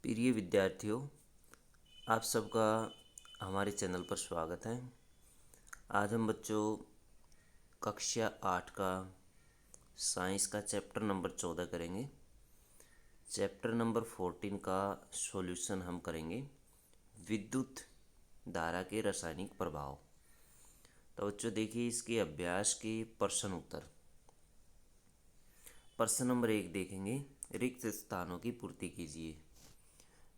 प्रिय विद्यार्थियों, आप सबका हमारे चैनल पर स्वागत है। आज हम बच्चों कक्षा 8 का साइंस का चैप्टर नंबर 14 करेंगे। चैप्टर नंबर 14 का सॉल्यूशन हम करेंगे विद्युत धारा के रासायनिक प्रभाव। तो बच्चों देखिए इसके अभ्यास के प्रश्न उत्तर। प्रश्न नंबर 1 देखेंगे, रिक्त स्थानों की पूर्ति कीजिए।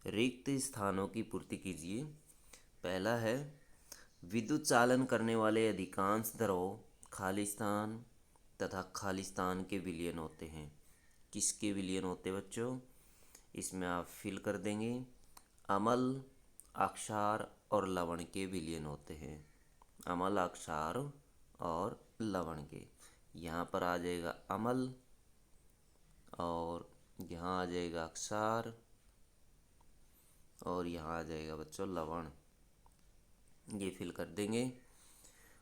रिक्त स्थानों की पूर्ति कीजिए। पहला है, विद्युत चालन करने वाले अधिकांश द्रव खाली स्थान तथा खाली स्थान के विलयन होते हैं। किसके विलयन होते हैं बच्चों? इसमें आप फिल कर देंगे, अम्ल, अक्षार और लवण के विलयन होते हैं। अम्ल, अक्षार और लवण के। यहाँ पर आ जाएगा अम्ल और यहाँ आ जाएगा अक्षार और यहाँ आ जाएगा बच्चों लवण। ये फिल कर देंगे।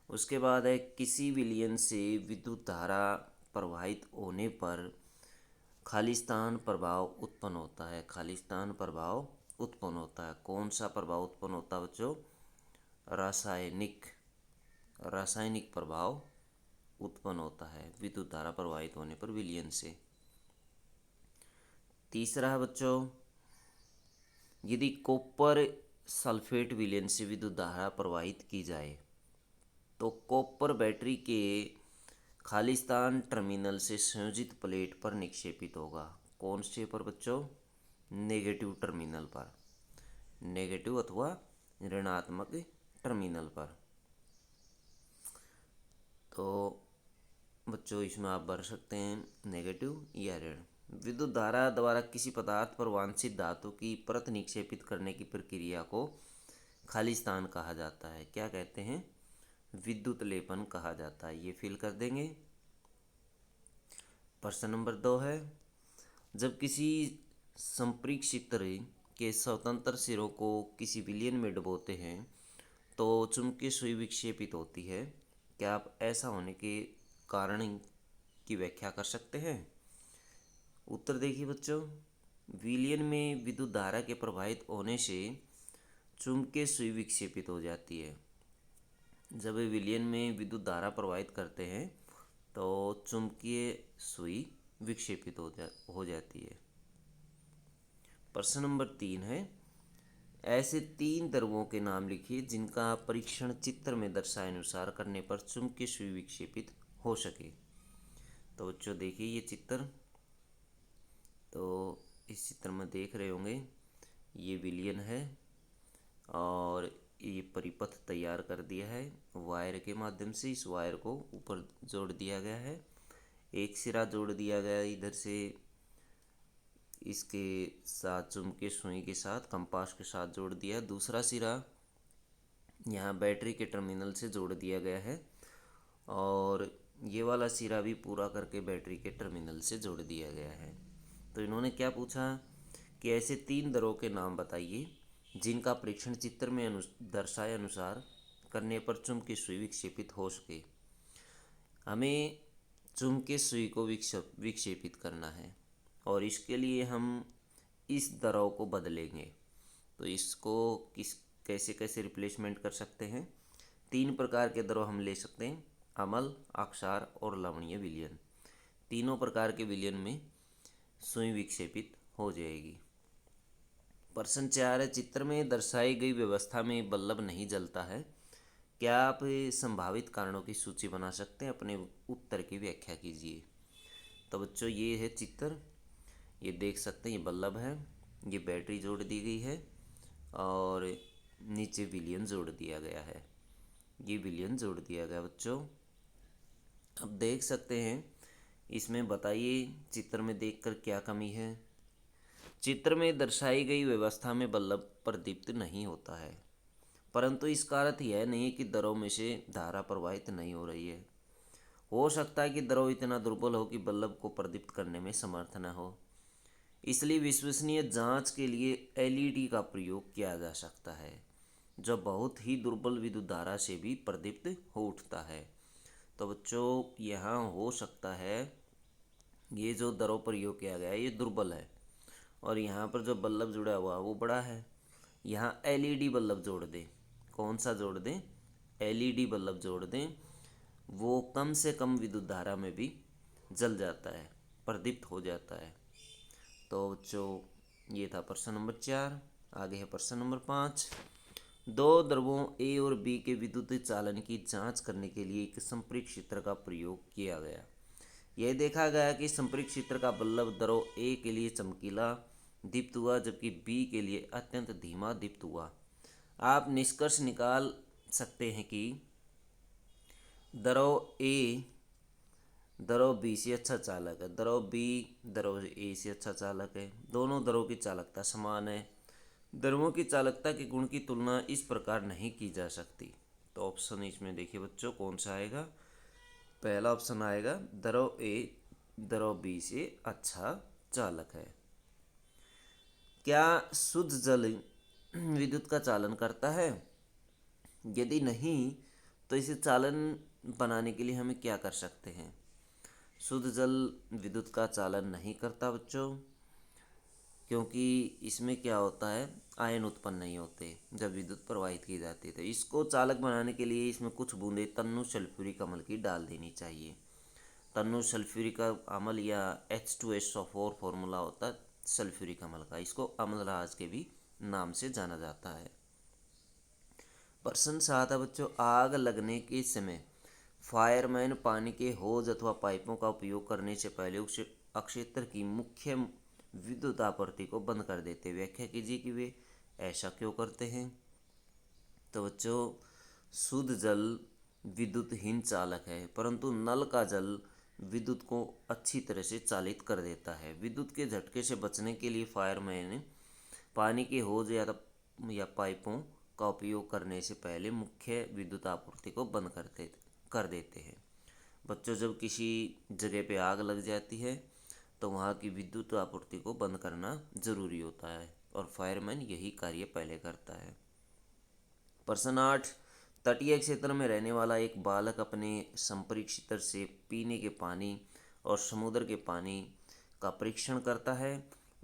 उसके बाद है, किसी विलयन से विद्युत धारा प्रवाहित होने पर खालिस्तान प्रभाव उत्पन्न होता है। खालिस्तान प्रभाव उत्पन्न होता है। कौन सा प्रभाव उत्पन्न होता है बच्चों? रासायनिक प्रभाव उत्पन्न होता है विद्युत धारा प्रवाहित होने पर विलयन से। तीसरा है बच्चों, यदि कॉपर सल्फेट विलयन से विद्युत धारा प्रवाहित की जाए तो कॉपर बैटरी के खालिस्तान टर्मिनल से संयोजित प्लेट पर निक्षेपित होगा। कौन से पर बच्चों? नेगेटिव टर्मिनल पर, नेगेटिव अथवा ऋणात्मक टर्मिनल पर। तो बच्चों इसमें आप भर सकते हैं नेगेटिव या ऋण। विद्युत धारा द्वारा किसी पदार्थ पर वांछित धातु की परत निक्षेपित करने की प्रक्रिया को खालिस्तान कहा जाता है। क्या कहते हैं? विद्युत लेपन कहा जाता है। ये फिल कर देंगे। प्रश्न नंबर 2 है, जब किसी संपरीक्षित्र के स्वतंत्र सिरों को किसी विलयन में डुबोते हैं तो चुंबकीय सुई विक्षेपित होती है। क्या आप ऐसा होने के कारण की व्याख्या कर सकते हैं? उत्तर देखिए बच्चों, विलयन में विद्युत धारा के प्रवाहित होने से चुंबकीय सुई विक्षेपित हो जाती है। जब विलयन में विद्युत धारा प्रवाहित करते हैं तो चुंबकीय सुई विक्षेपित हो जाती है। प्रश्न नंबर 3 है, ऐसे 3 द्रव्यों के नाम लिखिए जिनका परीक्षण चित्र में दर्शाए अनुसार करने पर चुंबकीय सुई विक्षेपित हो सके। तो बच्चों देखिए ये चित्र, तो इस चित्र में देख रहे होंगे ये विलयन है और ये परिपथ तैयार कर दिया है वायर के माध्यम से। इस वायर को ऊपर जोड़ दिया गया है, एक सिरा जोड़ दिया गया इधर से इसके साथ चुंबकीय सुई के साथ कंपास के साथ जोड़ दिया। दूसरा सिरा यहाँ बैटरी के टर्मिनल से जोड़ दिया गया है और ये वाला सिरा भी पूरा करके बैटरी के टर्मिनल से जोड़ दिया गया है। तो इन्होंने क्या पूछा कि ऐसे 3 दरों के नाम बताइए जिनका परीक्षण चित्र में दर्शाए अनुसार करने पर चुंबकीय सुई विक्षेपित हो सके। हमें चुंबकीय सुई को विक्षेपित करना है और इसके लिए हम इस दरों को बदलेंगे। तो इसको कैसे कैसे रिप्लेसमेंट कर सकते हैं? 3 प्रकार के द्रव हम ले सकते हैं, अम्ल, अक्षार और लवणीय विलयन। तीनों प्रकार के विलयन में सुई विक्षेपित हो जाएगी। प्रश्न 4 है, चित्र में दर्शाई गई व्यवस्था में बल्ब नहीं जलता है। क्या आप संभावित कारणों की सूची बना सकते हैं? अपने उत्तर की व्याख्या कीजिए। तो बच्चों ये है चित्र, ये देख सकते हैं ये बल्ब है, ये बैटरी जोड़ दी गई है और नीचे विलयन जोड़ दिया गया है। ये विलयन जोड़ दिया गया बच्चों। अब देख सकते हैं, इसमें बताइए चित्र में देखकर क्या कमी है। चित्र में दर्शाई गई व्यवस्था में बल्ब प्रदीप्त नहीं होता है, परंतु इसका अर्थ यह नहीं कि द्रव में से धारा प्रवाहित नहीं हो रही है। हो सकता है कि द्रव इतना दुर्बल हो कि बल्ब को प्रदीप्त करने में समर्थ न हो। इसलिए विश्वसनीय जांच के लिए एलईडी का प्रयोग किया जा सकता है, जो बहुत ही दुर्बल विद्युत धारा से भी प्रदीप्त हो उठता है। तो बच्चों यहाँ हो सकता है ये जो द्रव प्रयोग किया गया है ये दुर्बल है और यहाँ पर जो बल्ब जुड़ा हुआ वो बड़ा है। यहाँ एलईडी बल्ब जोड़ दें। कौन सा जोड़ दें? एलईडी बल्ब जोड़ दें। वो कम से कम विद्युत धारा में भी जल जाता है, प्रदीप्त हो जाता है। तो बच्चों ये था प्रश्न नंबर 4। आगे है प्रश्न नंबर 5। दो द्रवों ए और बी के विद्युत चालन की जांच करने के लिए एक संपरीक्षित्र का प्रयोग किया गया। यह देखा गया कि संपरीक्षित्र का बल्ब द्रव ए के लिए चमकीला दीप्त हुआ, जबकि बी के लिए अत्यंत धीमा दीप्त हुआ। आप निष्कर्ष निकाल सकते हैं कि द्रव ए द्रव बी से अच्छा चालक है, द्रव बी द्रव ए से अच्छा चालक है। दोनों द्रवों की चालकता समान है। द्रवों की चालकता के गुण की तुलना इस प्रकार नहीं की जा सकती। तो ऑप्शन इसमें देखिए बच्चों कौन सा आएगा। पहला ऑप्शन आएगा द्रव ए द्रव बी से अच्छा चालक है। क्या शुद्ध जल विद्युत का चालन करता है? यदि नहीं तो इसे चालन बनाने के लिए हमें क्या कर सकते हैं? शुद्ध जल विद्युत का चालन नहीं करता बच्चों, क्योंकि इसमें क्या होता है, आयन उत्पन्न नहीं होते जब विद्युत प्रवाहित की जाती है। तो इसको चालक बनाने के लिए इसमें कुछ बूंदें तन्नु सल्फ्यूरिक अम्ल की डाल देनी चाहिए। तन्नु सल्फ्यूरिक अम्ल या H2SO4 फॉर्मूला होता है सल्फ्यूरिक अम्ल का। इसको अम्लराज के भी नाम से जाना जाता है। प्रश्न 7 है बच्चों, आग लगने के समय फायरमैन पानी के होज अथवा पाइपों का उपयोग करने से पहले उस अक्षेत्र की मुख्य विद्युत आपूर्ति को बंद कर देते। व्याख्या कीजिए कि वे ऐसा क्यों करते हैं। तो बच्चों शुद्ध जल विद्युतहीन चालक है, परंतु नल का जल विद्युत को अच्छी तरह से चालित कर देता है। विद्युत के झटके से बचने के लिए फायरमैन पानी के होज या पाइपों का उपयोग करने से पहले मुख्य विद्युत आपूर्ति को बंद कर देते हैं। बच्चों जब किसी जगह पे आग लग जाती है तो वहाँ की विद्युत आपूर्ति को बंद करना ज़रूरी होता है और फायरमैन यही कार्य पहले करता है। प्रश्न 8, तटीय क्षेत्र में रहने वाला एक बालक अपने संपरीक्षित्र से पीने के पानी और समुद्र के पानी का परीक्षण करता है।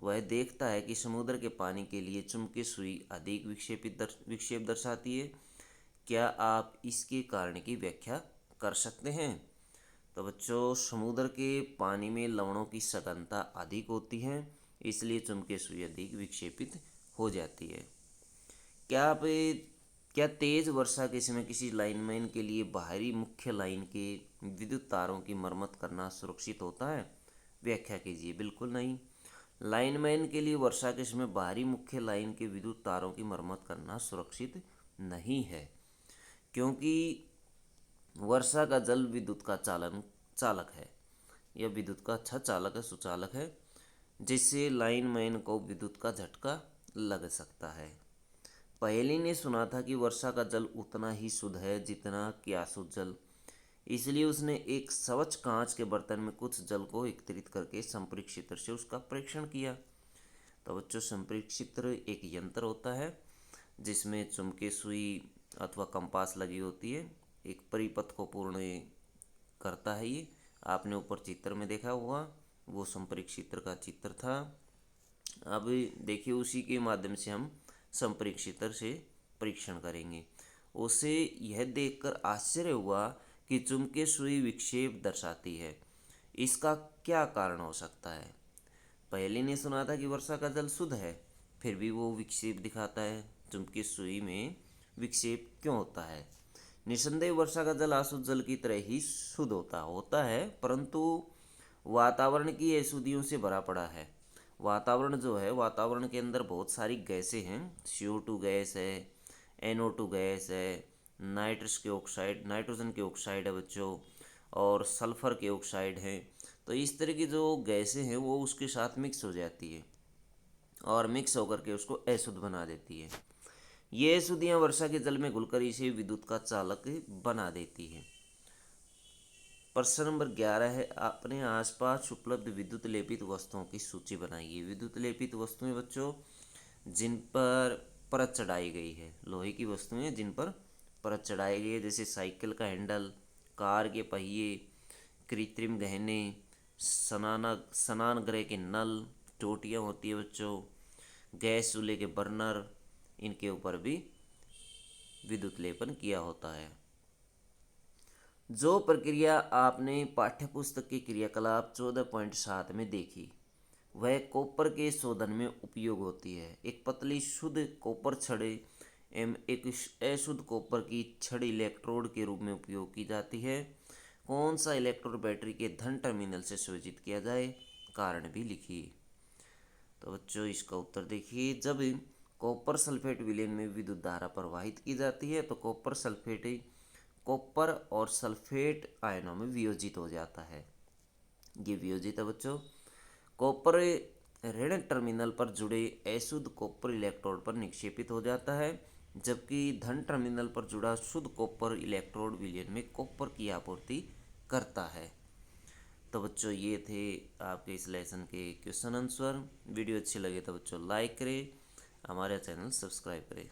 वह देखता है कि समुद्र के पानी के लिए चुंबकीय सुई अधिक विक्षेप दर्शाती है। क्या आप इसके कारण की व्याख्या कर सकते हैं? तो बच्चों समुद्र के पानी में लवणों की सघनता अधिक होती है, इसलिए चुंबकीय सुई अधिक विक्षेपित हो जाती है। क्या तेज वर्षा के समय किसी लाइनमैन के लिए बाहरी मुख्य लाइन के विद्युत तारों की मरम्मत करना सुरक्षित होता है? व्याख्या कीजिए। बिल्कुल नहीं। लाइनमैन के लिए वर्षा के समय बाहरी मुख्य लाइन के विद्युत तारों की मरम्मत करना सुरक्षित नहीं है, क्योंकि वर्षा का जल विद्युत का चालक है। यह विद्युत का अच्छा चालक है, सुचालक है, जिससे लाइनमैन को विद्युत का झटका लग सकता है। पहले ने सुना था कि वर्षा का जल उतना ही शुद्ध है जितना कि अशुद्ध जल, इसलिए उसने एक स्वच्छ कांच के बर्तन में कुछ जल को एकत्रित करके संपरीक्षित्र से उसका परीक्षण किया। तो बच्चों संपरीक्षित्र एक यंत्र होता है जिसमें चुंबकीय सुई अथवा कंपास लगी होती है, एक परिपथ को पूर्ण करता है। ये आपने ऊपर चित्र में देखा होगा, वो संपरीक्षित्र का चित्र था। अब देखिए उसी के माध्यम से हम संपरीक्षित्र से परीक्षण करेंगे। उसे यह देखकर आश्चर्य हुआ कि चुंबकीय सुई विक्षेप दर्शाती है। इसका क्या कारण हो सकता है? पहले ने सुना था कि वर्षा का जल शुद्ध है, फिर भी वो विक्षेप दिखाता है। चुंबकीय सुई में विक्षेप क्यों होता है? निस्संदेह वर्षा का जल अशुद्ध जल की तरह ही शुद्ध होता है, परंतु वातावरण की अशुद्धियों से भरा पड़ा है। वातावरण जो है, वातावरण के अंदर बहुत सारी गैसें हैं। CO2 गैस है, NO2 गैस है, नाइट्रोजन के ऑक्साइड है बच्चों, और सल्फर के ऑक्साइड हैं। तो इस तरह की जो गैसें हैं वो उसके साथ मिक्स हो जाती है और मिक्स होकर के उसको अशुद्ध बना देती है। ये अशुद्धियाँ वर्षा के जल में घुलकर इसे विद्युत का चालक बना देती है। प्रश्न नंबर 11 है, अपने आसपास उपलब्ध विद्युत लेपित वस्तुओं की सूची बनाइए। विद्युत लेपित वस्तुएं बच्चों जिन पर परत चढ़ाई गई है, लोहे की वस्तुएं जिन पर परत चढ़ाई गई है, जैसे साइकिल का हैंडल, कार के पहिए, कृत्रिम गहने, स्नानागृह के नल, टोटियाँ होती है बच्चों, गैस चूल्हे के बर्नर, इनके ऊपर भी विद्युत लेपन किया होता है। जो प्रक्रिया आपने पाठ्यपुस्तक की क्रियाकलाप 14.7 में देखी वह कॉपर के शोधन में उपयोग होती है। एक पतली शुद्ध कॉपर छड़ी एवं एक अशुद्ध कॉपर की छड़ी इलेक्ट्रोड के रूप में उपयोग की जाती है। कौन सा इलेक्ट्रोड बैटरी के धन टर्मिनल से संयोजित किया जाए, कारण भी लिखिए। तो बच्चों इसका उत्तर देखिए, जब कॉपर सल्फेट विलयन में विद्युत धारा प्रवाहित की जाती है तो कॉपर सल्फेट कॉपर और सल्फेट आयनों में वियोजित हो जाता है। ये वियोजित है बच्चों। कॉपर ऋण टर्मिनल पर जुड़े अशुद्ध कॉपर इलेक्ट्रोड पर निक्षेपित हो जाता है, जबकि धन टर्मिनल पर जुड़ा शुद्ध कॉपर इलेक्ट्रोड विलयन में कॉपर की आपूर्ति करता है। तो बच्चों ये थे आपके इस लेसन के क्वेश्चन आंसर। वीडियो अच्छी लगे तो बच्चों लाइक करें, हमारे चैनल सब्सक्राइब करें।